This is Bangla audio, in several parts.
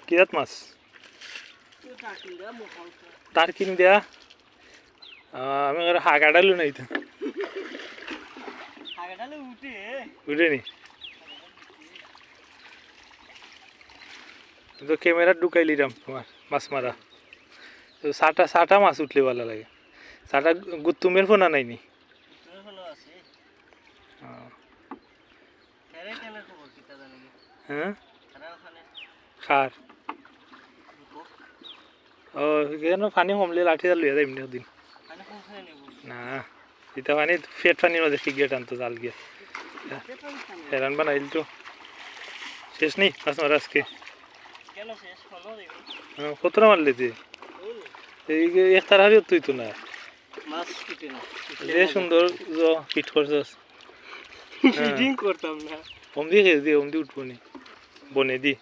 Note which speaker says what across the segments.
Speaker 1: কিরাত মাছ টার্কিন দেয়া আমি হাগাডালু নাই তো উঠেনি তো ক্যামেরা ঢুকাইলিরাম তোমার মাছ মারা তো সাটা মাছ উঠলে ভালো লাগে সাটা গুত্তুমের ফোনা নাইনি হ্যাঁ খার ও কেন পানি কমলে লাঠি জাল লইয়া যাই দিন না এটা পানি ফেট পানির মধ্যে শিখিয়ে টানতো জাল গিয়ে হেরান বানাইল তো শেষ নেই মাছ মারা আজকে কতটা মারলে তুই এক তার হারিও তুই তো না যে সুন্দর ফিট করছস
Speaker 2: ফিডিং করতাম না
Speaker 1: ওম দিয়ে খেয়ে দিয়ে ওম দিয়ে উঠবো নি বনে দি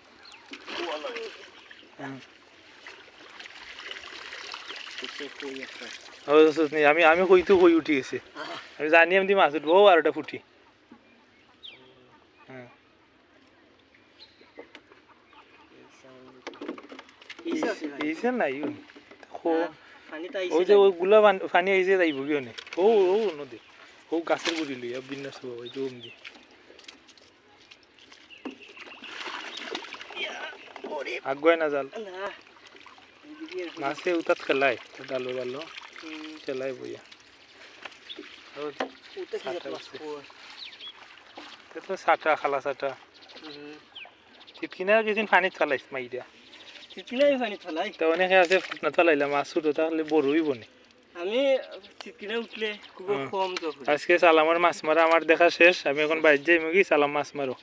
Speaker 1: আমি আমি হইতো হই উঠি গেছে আমি জানি এমনি মাছ উঠবো আর ওটা ফুটি হ্যাঁ ইসে নাই ওই যে ওইগুলা পানি আইসে যাইব কি অনেক ও ও নদী ও গাছের গুড়ি লইয়া বিন্যাস ওই যে ওম দি আগুয়ায় না জাল মাছে উতাত খেলায় ডালো ডালো খেলায় বইয়া সাটা খালা সাটা চিটকিনা কিছুদিন পানিত ফেলাইছ মাইরা
Speaker 2: চিটকিনাই পানি ফেলাই
Speaker 1: তো অনেকে আছে না ফেলাইলা মাছ ছোট তাহলে বড় হইব নি
Speaker 2: আমি চিটকিনা উঠলে খুব কম তো
Speaker 1: আজকে সালামের মাছ মারা আমার দেখা শেষ আমি এখন বাইরে যাই মুগি সালাম মাছ মারো